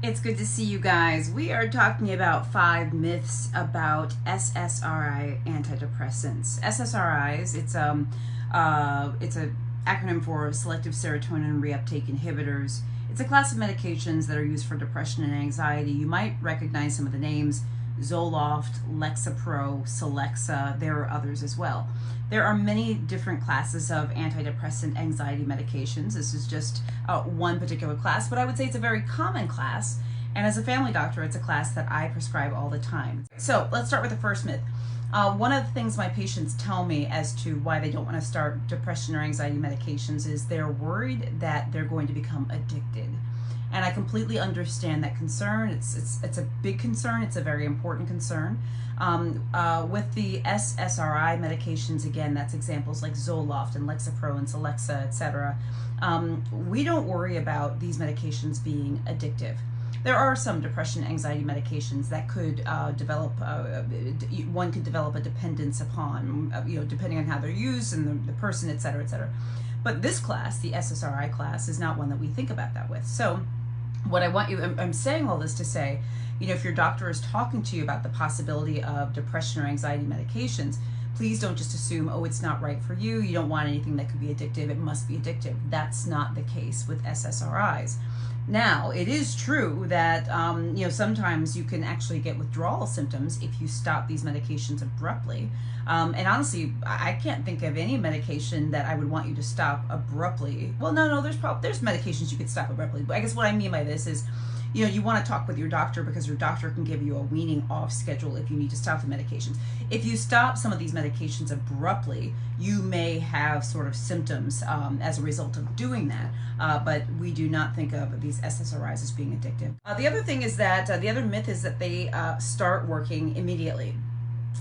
It's good to see you guys. We are talking about 5 myths about SSRI antidepressants. SSRIs, it's an acronym for selective serotonin reuptake inhibitors. It's a class of medications that are used for depression and anxiety. You might recognize some of the names: Zoloft, Lexapro, Celexa. There are others as well. There are many different classes of antidepressant anxiety medications. This is just one particular class, but I would say it's a very common class. And as a family doctor, it's a class that I prescribe all the time. So let's start with the first myth. One of the things my patients tell me as to why they don't want to start depression or anxiety medications is they're worried that they're going to become addicted. And I completely understand that concern. It's a big concern. It's a very important concern. With the SSRI medications, again, that's examples like Zoloft and Lexapro and Celexa, etc. We don't worry about these medications being addictive. There are some depression anxiety medications that could one could develop a dependence upon, depending on how they're used and the person, etc., etc. But this class, the SSRI class, is not one that we think about that with. So what I want you, I'm saying all this to say, if your doctor is talking to you about the possibility of depression or anxiety medications, please don't just assume, oh, it's not right for you. You don't want anything that could be addictive. It must be addictive. That's not the case with SSRIs. Now, it is true that, sometimes you can actually get withdrawal symptoms if you stop these medications abruptly. And honestly, I can't think of any medication that I would want you to stop abruptly. Well, no, there's medications you could stop abruptly. But I guess what I mean by this is, you want to talk with your doctor because your doctor can give you a weaning off schedule if you need to stop the medications. If you stop some of these medications abruptly, you may have sort of symptoms as a result of doing that. But we do not think of these SSRIs as being addictive. The other thing is that, the other myth is that they start working immediately.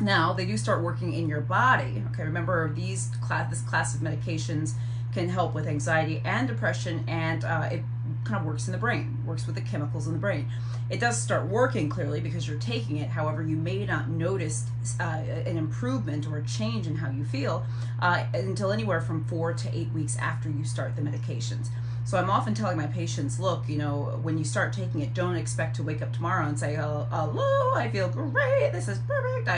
Now, they do start working in your body. Okay, remember this class of medications can help with anxiety and depression, and it kind of works in the brain, works with the chemicals in the brain. It does start working clearly because you're taking it. However, you may not notice an improvement or a change in how you feel until anywhere from 4 to 8 weeks after you start the medications. So I'm often telling my patients, look, when you start taking it, don't expect to wake up tomorrow and say, oh, hello, I feel great, this is perfect,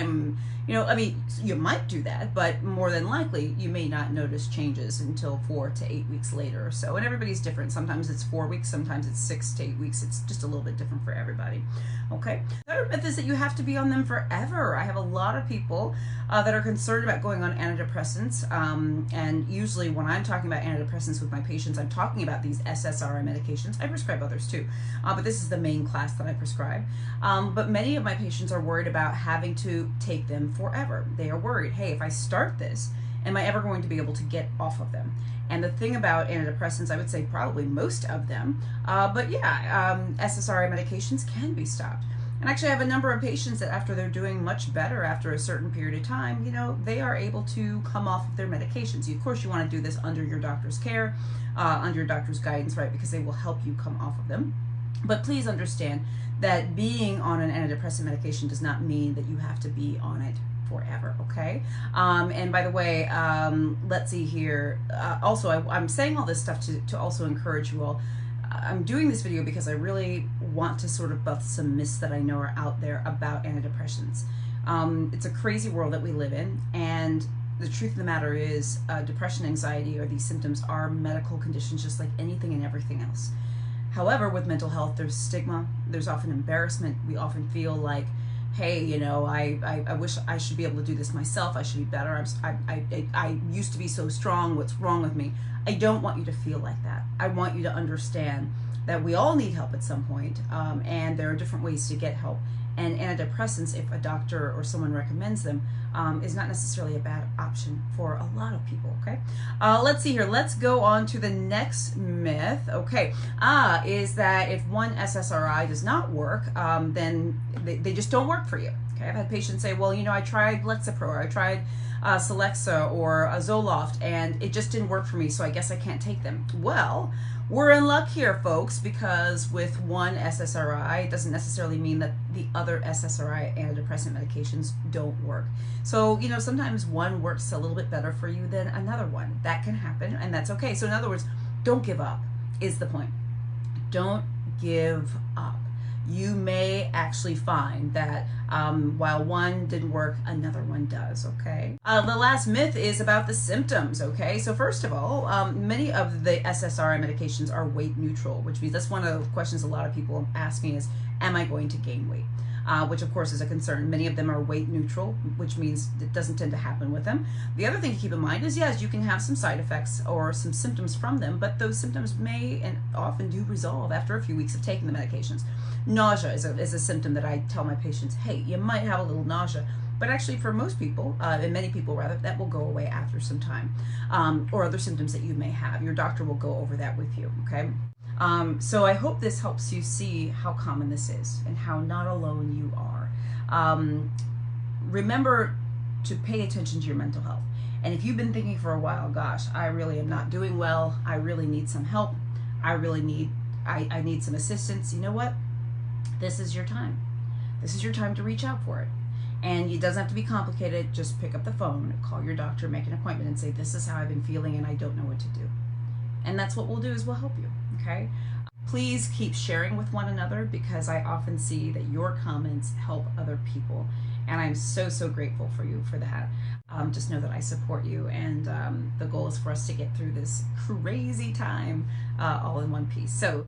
you might do that, but more than likely, you may not notice changes until 4 to 8 weeks later or so. And everybody's different. Sometimes it's 4 weeks, sometimes it's 6 to 8 weeks. It's just a little bit different for everybody. Okay. The other myth is that you have to be on them forever. I have a lot of people that are concerned about going on antidepressants. And usually when I'm talking about antidepressants with my patients, I'm talking about these SSRI medications. I prescribe others too, but this is the main class that I prescribe. But many of my patients are worried about having to take them forever. They are worried, hey, if I start this, am I ever going to be able to get off of them? And the thing about antidepressants, I would say probably most of them, but yeah, SSRI medications can be stopped. And actually I have a number of patients that after they're doing much better after a certain period of time, they are able to come off of their medications. Of course, you want to do this under your doctor's care, under your doctor's guidance, right? Because they will help you come off of them. But please understand that being on an antidepressant medication does not mean that you have to be on it forever, okay? And by the way, let's see here. Also, I'm saying all this stuff to also encourage you all. I'm doing this video because I really want to sort of buff some myths that I know are out there about antidepressants. It's a crazy world that we live in, and the truth of the matter is depression, anxiety, or these symptoms are medical conditions just like anything and everything else. However, with mental health, there's stigma, there's often embarrassment. We often feel like, hey, I wish I should be able to do this myself. I should be better. I used to be so strong. What's wrong with me? I don't want you to feel like that. I want you to understand that we all need help at some point, and there are different ways to get help. And antidepressants, if a doctor or someone recommends them, is not necessarily a bad option for a lot of people, okay? Let's see here. Let's go on to the next myth, okay? Is that if one SSRI does not work, then they just don't work for you, okay? I've had patients say, well, I tried Lexapro, or I tried Celexa or Zoloft, and it just didn't work for me, so I guess I can't take them. Well, we're in luck here, folks, because with one SSRI, it doesn't necessarily mean that the other SSRI antidepressant medications don't work. So, sometimes one works a little bit better for you than another one. That can happen, and that's okay. So in other words, don't give up is the point. Don't give up. you may actually find that while one didn't work, another one does, okay? The last myth is about the symptoms, okay? So first of all, many of the SSRI medications are weight neutral, which means that's one of the questions a lot of people ask me is, am I going to gain weight? Which of course is a concern. Many of them are weight neutral, which means it doesn't tend to happen with them. The other thing to keep in mind is, yes, you can have some side effects or some symptoms from them, but those symptoms may and often do resolve after a few weeks of taking the medications. Nausea is a symptom that I tell my patients, hey, you might have a little nausea, but actually for most people, and many people rather, that will go away after some time. Or other symptoms that you may have. Your doctor will go over that with you, okay? So I hope this helps you see how common this is and how not alone you are. Remember to pay attention to your mental health. And if you've been thinking for a while, gosh, I really am not doing well, I really need some help, I need some assistance, you know what? This is your time. This is your time to reach out for it. And it doesn't have to be complicated. Just pick up the phone, call your doctor, make an appointment and say, this is how I've been feeling and I don't know what to do. And that's what we'll do, is we'll help you, okay? Please keep sharing with one another, because I often see that your comments help other people. And I'm so, so grateful for you for that. Just know that I support you, and the goal is for us to get through this crazy time all in one piece. So,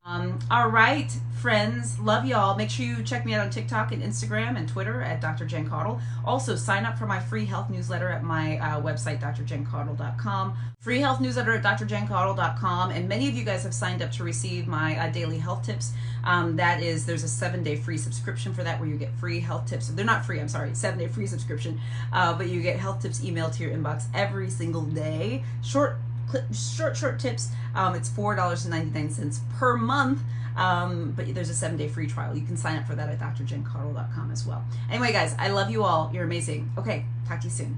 all right, friends, love y'all. Make sure you check me out on TikTok and Instagram and Twitter at Dr. Jen Caudle. Also, sign up for my free health newsletter at my website, drjencaudle.com. Free health newsletter at drjencaudle.com. And many of you guys have signed up to receive my daily health tips. There's a 7-day free subscription for that, where you get free health tips. They're not free, I'm sorry, 7-day free subscription, but you get health tips emailed to your inbox every single day. Short tips. It's $4.99 per month. But there's a 7-day free trial. You can sign up for that at drjencaudle.com as well. Anyway, guys, I love you all. You're amazing. Okay, talk to you soon.